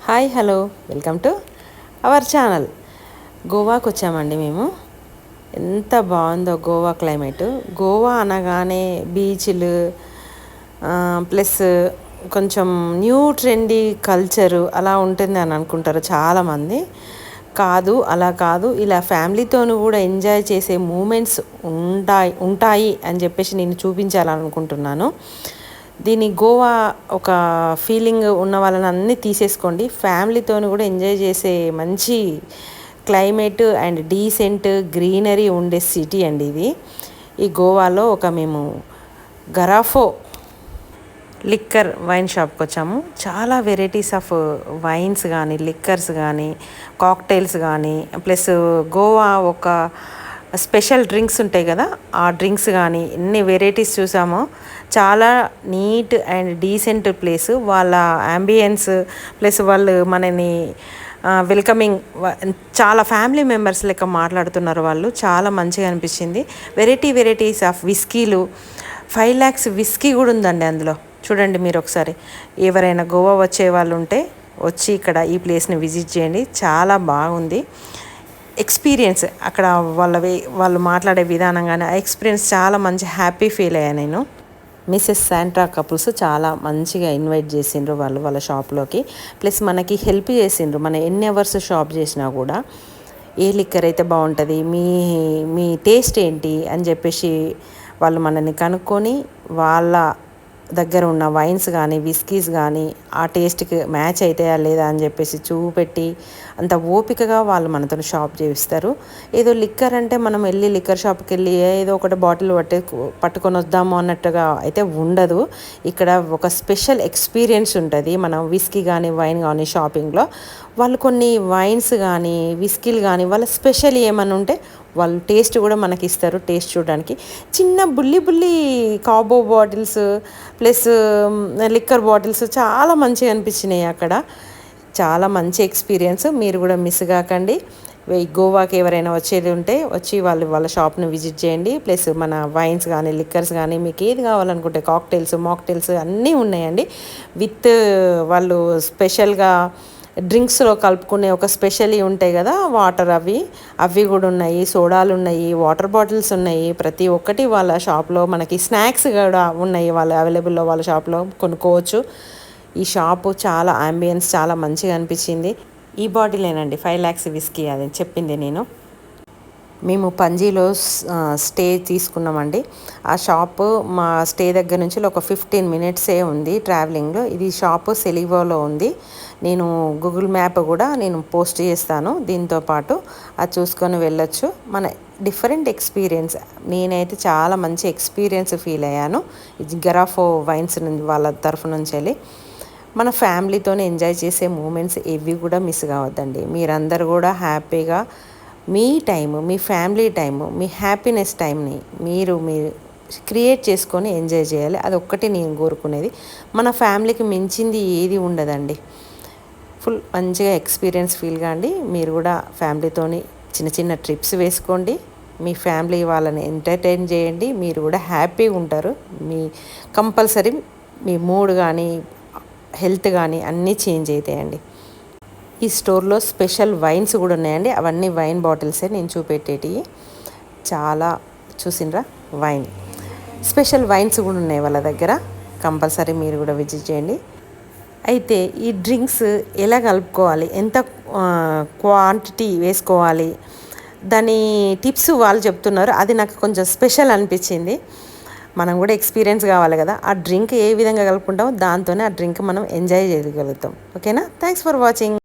Hi hello welcome to our channel. గోవాకు వచ్చామండి మేము. ఎంత బాగుందో గోవా క్లైమేట్. గోవా అనగానే బీచ్లు ప్లస్ కొంచెం న్యూ ట్రెండీ కల్చరు అలా ఉంటుంది అని అనుకుంటారు చాలామంది. కాదు, అలా కాదు. ఇలా ఫ్యామిలీతోనూ కూడా ఎంజాయ్ చేసే మూమెంట్స్ ఉంటాయి అని చెప్పేసి నేను చూపించాలనుకుంటున్నాను. దీని గోవా ఒక ఫీలింగ్ ఉన్న వాళ్ళని అన్నీ తీసేసుకోండి. ఫ్యామిలీతోని కూడా ఎంజాయ్ చేసే మంచి క్లైమేట్ అండ్ డీసెంట్ గ్రీనరీ ఉండే సిటీ అండి ఇది. ఈ గోవాలో మేము గరాఫో లిక్కర్ వైన్ షాప్కి వచ్చాము. చాలా వెరైటీస్ ఆఫ్ వైన్స్ కానీ లిక్కర్స్ కానీ కాక్టైల్స్ కానీ ప్లస్ గోవా ఒక స్పెషల్ డ్రింక్స్ ఉంటాయి కదా, ఆ డ్రింక్స్ కానీ ఎన్ని వెరైటీస్ చూసామో. చాలా నీట్ అండ్ డీసెంట్ ప్లేస్. వాళ్ళ అంబియన్స్ ప్లస్ వాళ్ళు మనని వెల్కమింగ్ చాలా ఫ్యామిలీ మెంబర్స్ లెక్క మాట్లాడుతున్నారు వాళ్ళు. చాలా మంచిగా అనిపించింది. వెరైటీస్ ఆఫ్ విస్కీలు, 5 lakhs విస్కీ కూడా ఉందండి అందులో. చూడండి మీరు ఒకసారి. ఎవరైనా గోవా వచ్చే వాళ్ళు ఉంటే వచ్చి ఇక్కడ ఈ ప్లేస్ని విజిట్ చేయండి. చాలా బాగుంది ఎక్స్పీరియన్స్. అక్కడ వాళ్ళు మాట్లాడే విధానం కానీ ఆ ఎక్స్పీరియన్స్ చాలా మంచి హ్యాపీ ఫీల్ అయ్యాను నేను. మిస్సెస్ శాంట్రా కపుల్స్ చాలా మంచిగా ఇన్వైట్ చేసిండ్రు వాళ్ళ షాప్లోకి. ప్లస్ మనకి హెల్ప్ చేసిండ్రు. మన ఎన్ని అవర్స్ షాప్ చేసినా కూడా ఏ లిక్కర్ అయితే బాగుంటుంది, మీ టేస్ట్ ఏంటి అని చెప్పేసి వాళ్ళు మనని కనుక్కొని వాళ్ళ దగ్గర ఉన్న వైన్స్ కానీ విస్కీస్ కానీ ఆ టేస్ట్కి మ్యాచ్ అవుతాయా లేదా అని చెప్పేసి చూపెట్టి అంత ఓపికగా వాళ్ళు మనతో షాప్ చేయిస్తారు. ఏదో లిక్కర్ అంటే మనం వెళ్ళి లిక్కర్ షాప్కి వెళ్ళి ఏదో ఒకటి బాటిల్ పట్టుకొని వద్దాము అన్నట్టుగా అయితే ఉండదు. ఇక్కడ ఒక స్పెషల్ ఎక్స్పీరియన్స్ ఉంటుంది. మనం విస్కీ కానీ వైన్ కానీ షాపింగ్లో వాళ్ళు కొన్ని వైన్స్ కానీ విస్కీలు కానీ వాళ్ళ స్పెషల్ ఏమన్నా ఉంటే వాళ్ళు టేస్ట్ కూడా మనకి ఇస్తారు. టేస్ట్ చూడడానికి చిన్న బుల్లి కాబో బాటిల్స్ ప్లస్ లిక్కర్ బాటిల్స్ చాలా మంచిగా అనిపించినాయి అక్కడ. చాలా మంచి ఎక్స్పీరియన్స్. మీరు కూడా మిస్ కాకండి. గోవాకి ఎవరైనా వచ్చేది ఉంటే వచ్చి వాళ్ళ షాప్ని విజిట్ చేయండి. ప్లస్ మన వైన్స్ కానీ లిక్కర్స్ కానీ మీకు ఏది కావాలనుకుంటే కాక్టైల్స్ మాక్టైల్స్ అన్నీ ఉన్నాయండి. విత్ వాళ్ళు స్పెషల్గా డ్రింక్స్లో కలుపుకునే ఒక స్పెషల్ ఉంటాయి కదా వాటర్, అవి కూడా ఉన్నాయి. సోడాలు ఉన్నాయి, వాటర్ బాటిల్స్ ఉన్నాయి. ప్రతి ఒక్కటి వాళ్ళ షాప్లో మనకి స్నాక్స్ కూడా ఉన్నాయి. వాళ్ళు అవైలబుల్లో వాళ్ళ షాప్లో కొనుక్కోవచ్చు. ఈ షాపు చాలా అంబియన్స్ చాలా మంచిగా అనిపించింది. ఈ బాటిలేనండి 5 lakhs విస్కీ అది చెప్పింది నేను. మేము పంజీలో స్టే తీసుకున్నామండి. ఆ షాపు మా స్టే దగ్గర నుంచి ఒక 15 minutesే ఉంది ట్రావెలింగ్లో. ఇది షాపు సెలివోలో ఉంది. నేను గూగుల్ మ్యాప్ కూడా నేను పోస్ట్ చేస్తాను దీంతో పాటు, అది చూసుకొని వెళ్ళొచ్చు. మన డిఫరెంట్ ఎక్స్పీరియన్స్. నేనైతే చాలా మంచి ఎక్స్పీరియన్స్ ఫీల్ అయ్యాను. ఇది గరాఫో వైన్స్ వాళ్ళ తరఫు నుంచి వెళ్ళి మన ఫ్యామిలీతోనే ఎంజాయ్ చేసే మూమెంట్స్ ఏవి కూడా మిస్ కావద్దండి. మీరందరూ కూడా హ్యాపీగా మీ టైము, మీ ఫ్యామిలీ టైము, మీ హ్యాపీనెస్ టైంని మీరు క్రియేట్ చేసుకొని ఎంజాయ్ చేయాలి. అది ఒక్కటి నేను కోరుకునేది. మన ఫ్యామిలీకి మించింది ఏది ఉండదండి. ఫుల్ మంచిగా ఎక్స్పీరియన్స్ ఫీల్ కాండి. మీరు కూడా ఫ్యామిలీతోని చిన్న ట్రిప్స్ వేసుకోండి. మీ ఫ్యామిలీ వాళ్ళని ఎంటర్టైన్ చేయండి. మీరు కూడా హ్యాపీగా ఉంటారు. కంపల్సరీ మీ మూడ్ కానీ హెల్త్ కానీ అన్నీ చేంజ్ అవుతాయండి. ఈ స్టోర్లో స్పెషల్ వైన్స్ కూడా ఉన్నాయండి. అవన్నీ వైన్ బాటిల్సే నేను చూపెట్టేటివి. చాలా చూసిండ్రా వైన్ స్పెషల్ వైన్స్ కూడా ఉన్నాయి వాళ్ళ దగ్గర. కంపల్సరీ మీరు కూడా విజిట్ చేయండి. అయితే ఈ డ్రింక్స్ ఎలా కలుపుకోవాలి, ఎంత క్వాంటిటీ వేసుకోవాలి, దాని టిప్స్ వాళ్ళు చెప్తున్నారు. అది నాకు కొంచెం స్పెషల్ అనిపించింది. మనం కూడా ఎక్స్పీరియన్స్ కావాలి కదా. ఆ డ్రింక్ ఏ విధంగా కలుపుకుంటామో దాంతోనే ఆ డ్రింక్ మనం ఎంజాయ్ చేయగలుగుతాం. ఓకేనా? Thanks for watching.